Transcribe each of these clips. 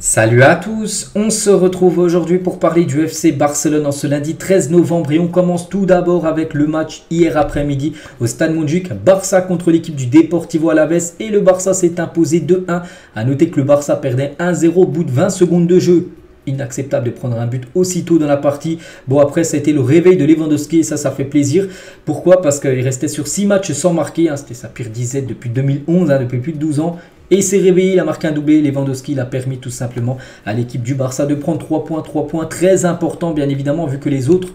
Salut à tous, on se retrouve aujourd'hui pour parler du FC Barcelone en ce lundi 13 novembre et on commence tout d'abord avec le match hier après-midi au Stade Montjuïc, Barça contre l'équipe du Deportivo Alavés et le Barça s'est imposé 2-1. A noter que le Barça perdait 1-0 au bout de 20 secondes de jeu. Inacceptable de prendre un but aussitôt dans la partie. Bon, après ça a été le réveil de Lewandowski et ça fait plaisir. Pourquoi? Parce qu'il restait sur 6 matchs sans marquer, c'était sa pire disette depuis 2011, depuis plus de 12 ans. Et il s'est réveillé, il a marqué un doublé. Lewandowski, il a permis tout simplement à l'équipe du Barça de prendre 3 points très importants bien évidemment, vu que les autres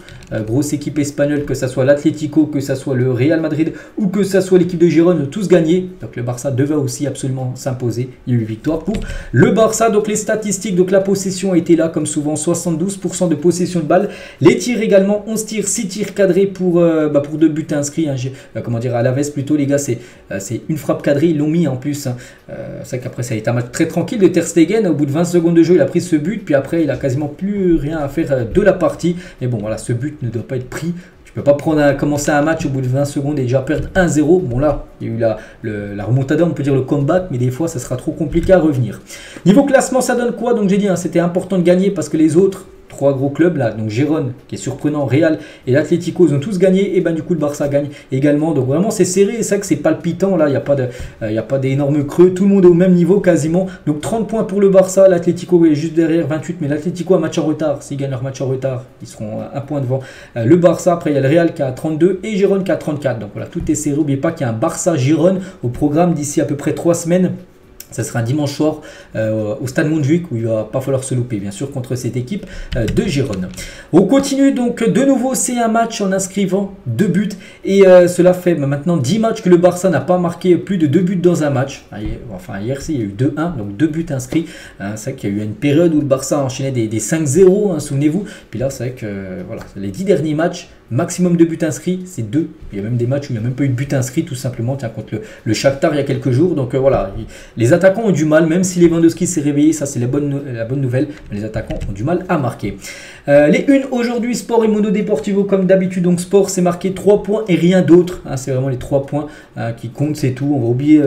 grosses équipes espagnoles, que ce soit l'Atlético, que ce soit le Real Madrid ou que ce soit l'équipe de Gérone, ont tous gagné. Donc le Barça devait aussi absolument s'imposer. Il y a eu victoire pour le Barça. Donc les statistiques, donc la possession a été là comme souvent, 72% de possession de balle. Les tirs également, 11 tirs, 6 tirs cadrés pour 2 buts inscrits. Comment dire, à Alavés plutôt les gars, c'est une frappe cadrée, ils l'ont mis en plus. C'est vrai qu'après ça a été un match très tranquille de Ter Stegen. Au bout de 20 secondes de jeu, il a pris ce but. Puis après, il a quasiment plus rien à faire de la partie. Mais bon, voilà, ce but ne doit pas être pris. Tu peux pas commencer un match au bout de 20 secondes et déjà perdre 1-0. Bon là, il y a eu la remontada, on peut dire le comeback, mais des fois, ça sera trop compliqué à revenir. Niveau classement, ça donne quoi? Donc j'ai dit, c'était important de gagner parce que les autres... 3 gros clubs là, donc Gérone qui est surprenant, Real et l'Atlético, ils ont tous gagné et ben du coup le Barça gagne également. Donc vraiment c'est serré, c'est ça que c'est palpitant là, il n'y a pas d'énormes creux, tout le monde est au même niveau quasiment. Donc 30 points pour le Barça, l'Atlético est juste derrière 28, mais l'Atlético a match en retard. S'ils gagnent leur match en retard, ils seront un point devant le Barça. Après il y a le Real qui a 32 et Gérone qui a 34. Donc voilà, tout est serré. N'oubliez pas qu'il y a un Barça-Gérone au programme d'ici à peu près 3 semaines. Ça sera un dimanche soir au Stade Montjuïc où il ne va pas falloir se louper, bien sûr, contre cette équipe de Gérone. On continue donc de nouveau, c'est un match en inscrivant 2 buts. Et cela fait maintenant 10 matchs que le Barça n'a pas marqué plus de 2 buts dans un match. Enfin, hier, il y a eu 2-1, donc 2 buts inscrits. C'est vrai qu'il y a eu une période où le Barça enchaînait des 5-0, souvenez-vous. Puis là, c'est vrai que voilà, les 10 derniers matchs, maximum de buts inscrits, c'est 2. Il y a même des matchs où il n'y a même pas eu de but inscrit, tout simplement. Tiens, contre le Shakhtar il y a quelques jours. Donc voilà, les attaquants ont du mal, même si Lewandowski s'est réveillé, ça c'est la bonne nouvelle. Mais les attaquants ont du mal à marquer. Les unes aujourd'hui, Sport et Mundo Deportivo comme d'habitude. Donc Sport, c'est marqué 3 points et rien d'autre. C'est vraiment les 3 points qui comptent, c'est tout. On va oublier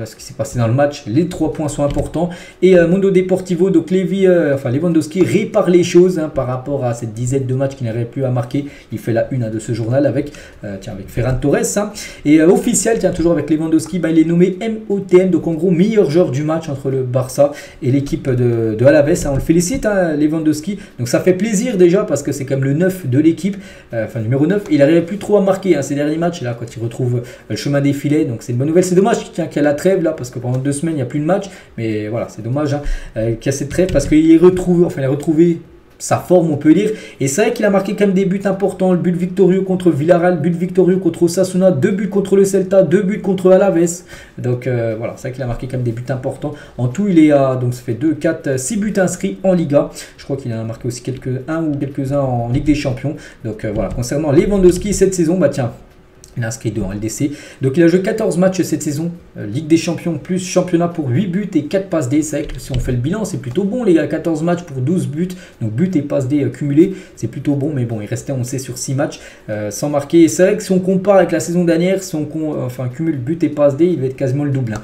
ce qui s'est passé dans le match. Les 3 points sont importants. Et Mundo Deportivo, donc Lewandowski répare les choses par rapport à cette dizaine de matchs qu'il n'arrivait plus à marquer. Il fait la une de ce journal avec Ferran Torres. Et officiel, toujours avec Lewandowski, il est nommé MOTM, donc en gros meilleur joueur du match entre le Barça et l'équipe de Alavés. On le félicite, Lewandowski. Donc ça fait plaisir déjà parce que c'est comme le 9 de l'équipe, numéro 9. Il n'arrivait plus trop à marquer ces derniers matchs là quand il retrouve le chemin des filets. Donc c'est une bonne nouvelle. C'est dommage qu'il y a la trêve là parce que pendant 2 semaines il n'y a plus de match. Mais voilà, c'est dommage qu'il y a cette trêve parce qu'il a retrouvé sa forme, on peut dire. Et c'est vrai qu'il a marqué quand même des buts importants. Le but victorieux contre Villarreal, but victorieux contre Osasuna, 2 buts contre le Celta, 2 buts contre Alavés. Donc voilà, c'est vrai qu'il a marqué quand même des buts importants. En tout, il est à, donc ça fait 2, 4, 6 buts inscrits en Liga. Je crois qu'il a marqué aussi quelques-uns en Ligue des Champions. Donc voilà, concernant Lewandowski cette saison, il a inscrit 2 en LDC. Donc il a joué 14 matchs cette saison. Ligue des Champions plus championnat pour 8 buts et 4 passes D. C'est vrai que si on fait le bilan, c'est plutôt bon les gars. 14 matchs pour 12 buts. Donc buts et passes D cumulés. C'est plutôt bon. Mais bon, il restait, on sait, sur 6 matchs sans marquer. Et c'est vrai que si on compare avec la saison dernière, si on cumule buts et passes D, il va être quasiment le double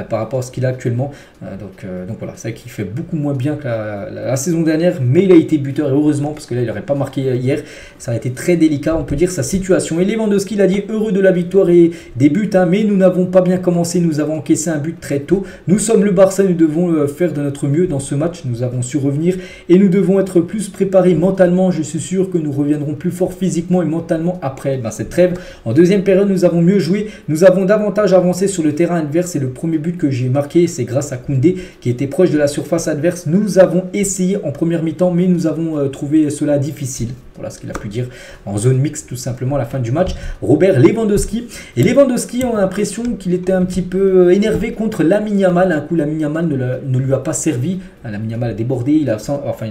par rapport à ce qu'il a actuellement. Donc voilà, c'est vrai qu'il fait beaucoup moins bien que la saison dernière. Mais il a été buteur et heureusement parce que là, il n'aurait pas marqué hier. Ça a été très délicat, on peut dire, sa situation. Et Lewandowski l'a dit, heureux de la victoire et des buts, mais nous n'avons pas bien commencé, nous avons encaissé un but très tôt. Nous sommes le Barça, nous devons faire de notre mieux dans ce match, nous avons su revenir et nous devons être plus préparés mentalement. Je suis sûr que nous reviendrons plus fort physiquement et mentalement après cette trêve. En deuxième période, nous avons mieux joué, nous avons davantage avancé sur le terrain adverse et le premier but que j'ai marqué, c'est grâce à Koundé qui était proche de la surface adverse. Nous avons essayé en première mi-temps, mais nous avons trouvé cela difficile. Voilà ce qu'il a pu dire en zone mixte tout simplement à la fin du match. Robert Lewandowski. Et Lewandowski, on a l'impression qu'il était un petit peu énervé contre Lamine Yamal. Un coup, Lamine Yamal ne lui a pas servi. Lamine Yamal a débordé, je ne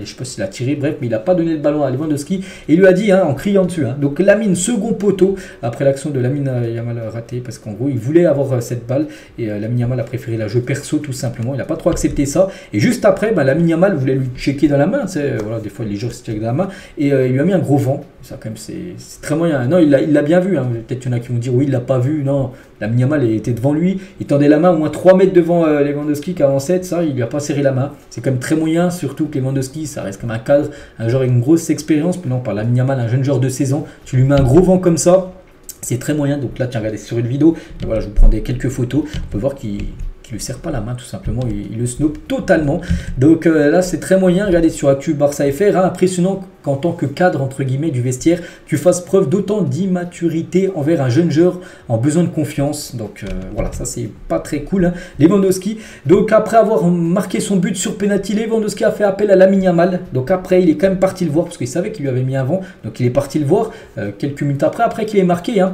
sais pas s'il a tiré, bref, mais il n'a pas donné le ballon à Lewandowski. Et il lui a dit en criant dessus. Donc Lamine, second poteau, après l'action de Lamine Yamal raté, parce qu'en gros, il voulait avoir cette balle. Et Lamine Yamal a préféré la jouer perso tout simplement. Il n'a pas trop accepté ça. Et juste après, Lamine Yamal voulait lui checker dans la main. Voilà, des fois, les joueurs se checkent dans la main. Et il lui a mis un gros vent. Ça, quand même, c'est très moyen. Non, il l'a bien vu. Hein. Peut-être qu'il y en a qui vont dire oui, il l'a pas vu. Non, Lamine Yamal était devant lui. Il tendait la main au moins 3 mètres devant Lewandowski qui avançait. Ça, il lui a pas serré la main. C'est quand même très moyen, surtout que Lewandowski, ça reste comme un cadre, un joueur avec une grosse expérience. Puis non, par Lamine Yamal, un jeune joueur de 16 ans, tu lui mets un gros vent comme ça. C'est très moyen. Donc là, tiens, regardez sur une vidéo. Et voilà, je vous prends quelques photos. On peut voir qu'il ne lui serre pas la main, tout simplement. Il le snob totalement. Donc là, c'est très moyen. Regardez sur Actu Barça FR. Hein, impressionnant qu'en tant que cadre, entre guillemets, du vestiaire, tu fasses preuve d'autant d'immaturité envers un jeune joueur en besoin de confiance. Donc voilà, ça, c'est pas très cool. Hein. Lewandowski. Donc après avoir marqué son but sur penalty, Lewandowski a fait appel à Lamine Yamal. Donc après, il est quand même parti le voir parce qu'il savait qu'il lui avait mis un vent. Donc il est parti le voir quelques minutes après qu'il ait marqué. Hein,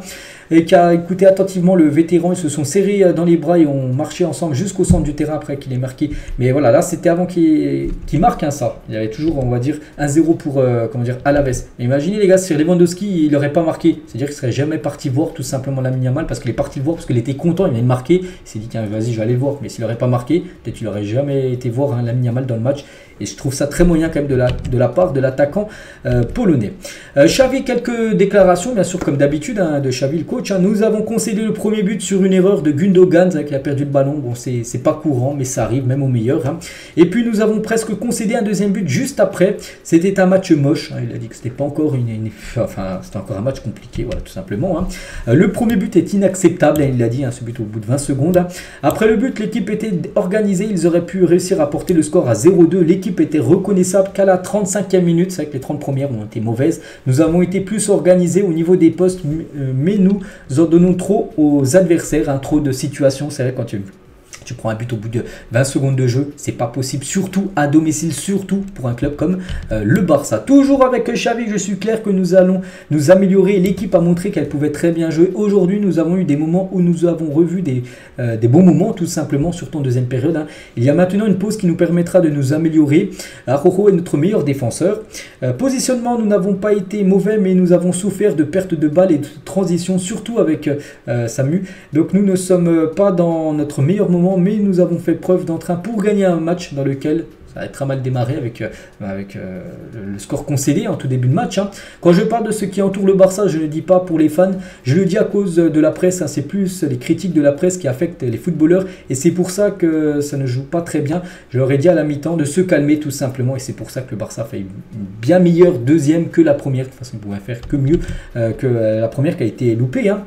et qui a écouté attentivement le vétéran. Ils se sont serrés dans les bras et ont marché ensemble jusqu'au centre du terrain après qu'il ait marqué. Mais voilà, là, c'était avant qu'il marque hein, ça. Il y avait toujours, on va dire, 1-0 pour comment dire, Alaves. Mais imaginez les gars, si Lewandowski, il n'aurait pas marqué. C'est-à-dire qu'il ne serait jamais parti voir tout simplement Lamine Yamal parce qu'il est parti le voir, parce qu'il était content, il venait de marquer. Il s'est dit, tiens, vas-y, je vais aller le voir. Mais s'il n'aurait pas marqué, peut-être qu'il n'aurait jamais été voir hein, Lamine Yamal dans le match. Et je trouve ça très moyen quand même de la part de l'attaquant polonais. Xavi, quelques déclarations, bien sûr, comme d'habitude, hein, de Xavi, le coach. Hein. Nous avons concédé le premier but sur une erreur de Gundogan, qui a perdu le ballon. Bon, c'est pas courant, mais ça arrive, même au meilleur. Hein. Et puis, nous avons presque concédé un deuxième but juste après. C'était un match moche. Hein. Il a dit que c'était pas encore enfin, c'était encore un match compliqué, voilà, tout simplement. Hein. Le premier but est inacceptable, hein, il l'a dit, hein, ce but au bout de 20 secondes. Hein. Après le but, l'équipe était organisée. Ils auraient pu réussir à porter le score à 0-2. L'équipe était reconnaissable qu'à la 35e minute. C'est vrai que les 30 premières ont été mauvaises. Nous avons été plus organisés au niveau des postes, mais nous en donnons trop aux adversaires, hein, trop de situations. C'est vrai quand tu prends un but au bout de 20 secondes de jeu, c'est pas possible, surtout à domicile, surtout pour un club comme le Barça. Toujours avec Xavi, je suis clair que nous allons nous améliorer. L'équipe a montré qu'elle pouvait très bien jouer. Aujourd'hui, nous avons eu des moments où nous avons revu des bons moments, tout simplement, surtout en deuxième période. Hein. Il y a maintenant une pause qui nous permettra de nous améliorer. Araujo est notre meilleur défenseur. Positionnement, nous n'avons pas été mauvais, mais nous avons souffert de perte de balles et de transition, surtout avec Samu. Donc nous ne sommes pas dans notre meilleur moment, mais nous avons fait preuve d'entrain pour gagner un match dans lequel ça va être très mal démarré avec le score concédé en tout début de match. Hein. Quand je parle de ce qui entoure le Barça, je ne dis pas pour les fans, je le dis à cause de la presse. Hein. C'est plus les critiques de la presse qui affectent les footballeurs et c'est pour ça que ça ne joue pas très bien. Je leur ai dit à la mi-temps de se calmer tout simplement et c'est pour ça que le Barça fait une bien meilleure deuxième que la première. De toute façon, il pouvait faire que mieux que la première qui a été loupée. Hein.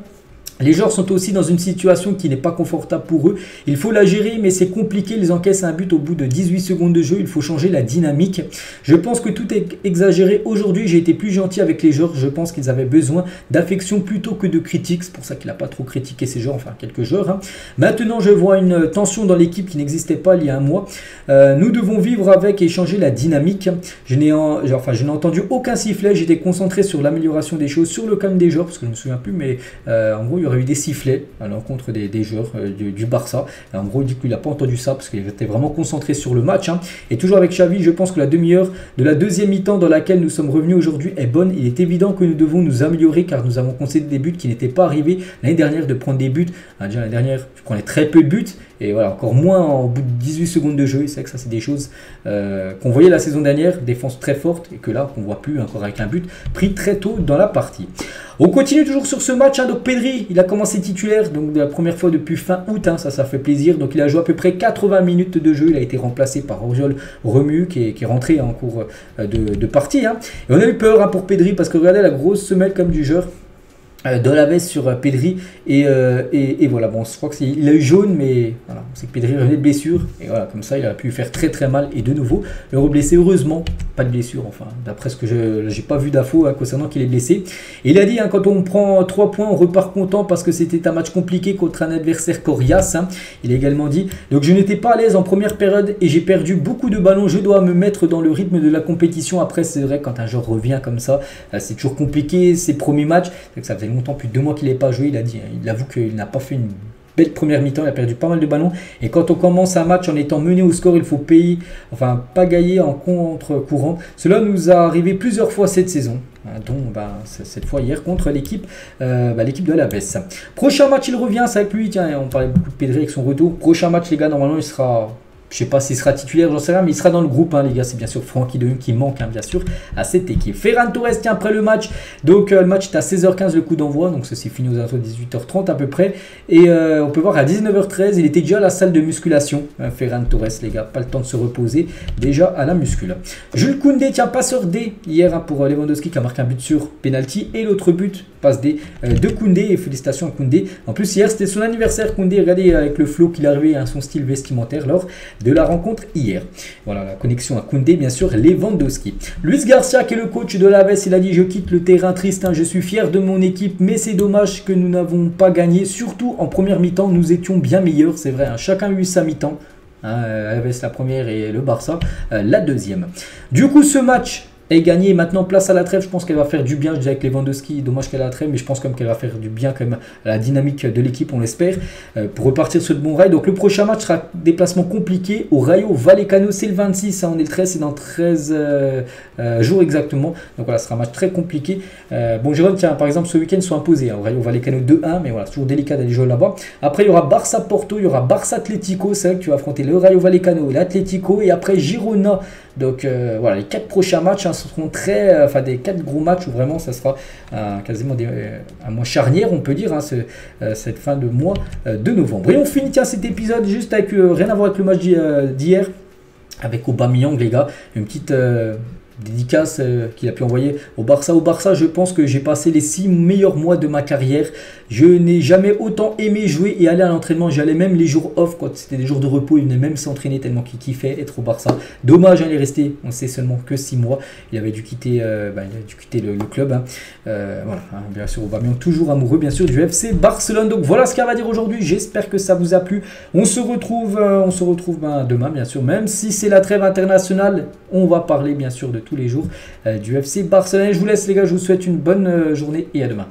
Les joueurs sont aussi dans une situation qui n'est pas confortable pour eux. Il faut la gérer, mais c'est compliqué. Ils encaissent un but au bout de 18 secondes de jeu. Il faut changer la dynamique. Je pense que tout est exagéré. Aujourd'hui, j'ai été plus gentil avec les joueurs. Je pense qu'ils avaient besoin d'affection plutôt que de critiques. C'est pour ça qu'il n'a pas trop critiqué ces joueurs, enfin quelques joueurs. Hein. Maintenant, je vois une tension dans l'équipe qui n'existait pas il y a un mois. Nous devons vivre avec et changer la dynamique. Je n'ai entendu aucun sifflet. J'étais concentré sur l'amélioration des choses, sur le calme des joueurs, parce que je ne me souviens plus, mais en gros, il y aurait eu des sifflets à l'encontre des joueurs du Barça. Et en gros, il dit qu'il n'a pas entendu ça parce qu'il était vraiment concentré sur le match. Hein. Et toujours avec Xavi, je pense que la demi-heure de la deuxième mi-temps dans laquelle nous sommes revenus aujourd'hui est bonne. Il est évident que nous devons nous améliorer car nous avons concédé des buts qui n'étaient pas arrivés l'année dernière de prendre des buts. Déjà l'année dernière, je prenais très peu de buts. Et voilà, encore moins au bout de 18 secondes de jeu. C'est vrai que ça, c'est des choses qu'on voyait la saison dernière, défense très forte, et que là, qu'on ne voit plus encore avec un but pris très tôt dans la partie. On continue toujours sur ce match. Hein, donc Pedri, il a commencé titulaire, donc de la première fois depuis fin août. Hein, ça fait plaisir. Donc il a joué à peu près 80 minutes de jeu. Il a été remplacé par Oriol Romeu, qui est rentré en cours de partie. Hein. Et on a eu peur hein, pour Pedri, parce que regardez la grosse semelle comme du joueur. De la veste sur Pedri et voilà, bon, je crois qu'il a eu jaune, mais voilà, c'est que Pedri revenait de blessure et voilà, comme ça il a pu faire très très mal et de nouveau le reblessé, heureusement pas de blessure, enfin d'après ce que j'ai pas vu d'infos hein, concernant qu'il est blessé. Et il a dit hein, quand on prend 3 points on repart content parce que c'était un match compliqué contre un adversaire coriace. Hein. Il a également dit donc je n'étais pas à l'aise en première période et j'ai perdu beaucoup de ballons, je dois me mettre dans le rythme de la compétition. Après c'est vrai quand un joueur revient comme ça c'est toujours compliqué, ses premiers matchs, c'est que ça faisait longtemps, plus de 2 mois qu'il n'avait pas joué. Il a dit, il avoue qu'il n'a pas fait une belle première mi-temps, il a perdu pas mal de ballons. Et quand on commence un match en étant mené au score, il faut payer, enfin pagailler en contre-courant. Cela nous a arrivé plusieurs fois cette saison, dont cette fois hier contre l'équipe de Alaves. Prochain match, il revient, c'est avec lui. Tiens, on parlait beaucoup de Pedri avec son retour. Prochain match, les gars, normalement, il sera Je sais pas s'il sera titulaire, j'en sais rien, mais il sera dans le groupe, hein, les gars. C'est bien sûr Frenkie de Jong qui manque, hein, bien sûr, à cette équipe. Ferran Torres, tiens, après le match. Donc, le match est à 16h15, le coup d'envoi. Donc, ça s'est fini aux alentours de 18h30 à peu près. Et on peut voir à 19h13, il était déjà à la salle de musculation. Ferran Torres, les gars, pas le temps de se reposer. Déjà à la muscule. Jules Koundé, tiens, passeur D hier hein, pour Lewandowski qui a marqué un but sur penalty. Et l'autre but, passe D de Koundé. Et félicitations à Koundé. En plus, hier, c'était son anniversaire. Koundé, regardez avec le flow qu'il a arrivé à son style vestimentaire lors de la rencontre hier. Voilà la connexion à Koundé, bien sûr, Lewandowski. Luis Garcia, qui est le coach de l'Aves, il a dit: je quitte le terrain triste, hein, je suis fier de mon équipe, mais c'est dommage que nous n'avons pas gagné. Surtout en première mi-temps, nous étions bien meilleurs, c'est vrai, hein, chacun a eu sa mi-temps. Hein, Aves la première et le Barça la deuxième. Du coup, ce match est gagné. Maintenant, place à la trêve. Je pense qu'elle va faire du bien. Je dis avec Lewandowski, dommage qu'elle a la trêve, mais je pense quand même qu'elle va faire du bien quand même à la dynamique de l'équipe, on l'espère, pour repartir sur de bons rails. Donc, le prochain match sera déplacement compliqué au Rayo Vallecano. C'est le 26, hein, on est le 13, c'est dans 13 jours exactement. Donc, voilà, ce sera un match très compliqué. Bon, Jérôme, tiens, par exemple, ce week-end, ils sont imposés. Hein, au Rayo Vallecano 2-1, mais voilà, c'est toujours délicat d'aller jouer là-bas. Après, il y aura Barça-Porto, il y aura Barça-Atlético. C'est vrai que tu vas affronter le Rayo Vallecano, l'Atlético, et après Girona. Donc voilà, les 4 prochains matchs hein, seront très, des 4 gros matchs où vraiment ça sera quasiment un mois charnière, on peut dire, hein, cette fin de mois de novembre. Et on finit tiens, cet épisode juste avec rien à voir avec le match d'hier, avec Aubameyang, les gars, une petite dédicace qu'il a pu envoyer au Barça. Au Barça, je pense que j'ai passé les 6 meilleurs mois de ma carrière. Je n'ai jamais autant aimé jouer et aller à l'entraînement. J'allais même les jours off, quand c'était des jours de repos, il venait même s'entraîner tellement qu'il kiffait être au Barça. Dommage, hein, il est resté, on sait seulement que 6 mois. Il avait dû quitter, le club. Hein. Voilà, hein, bien sûr, Aubameyang toujours amoureux, bien sûr, du FC Barcelone. Donc voilà ce qu'elle va dire aujourd'hui. J'espère que ça vous a plu. On se retrouve demain, bien sûr. Même si c'est la trêve internationale, on va parler, bien sûr, de tous les jours du FC Barcelone. Je vous laisse, les gars. Je vous souhaite une bonne journée et à demain.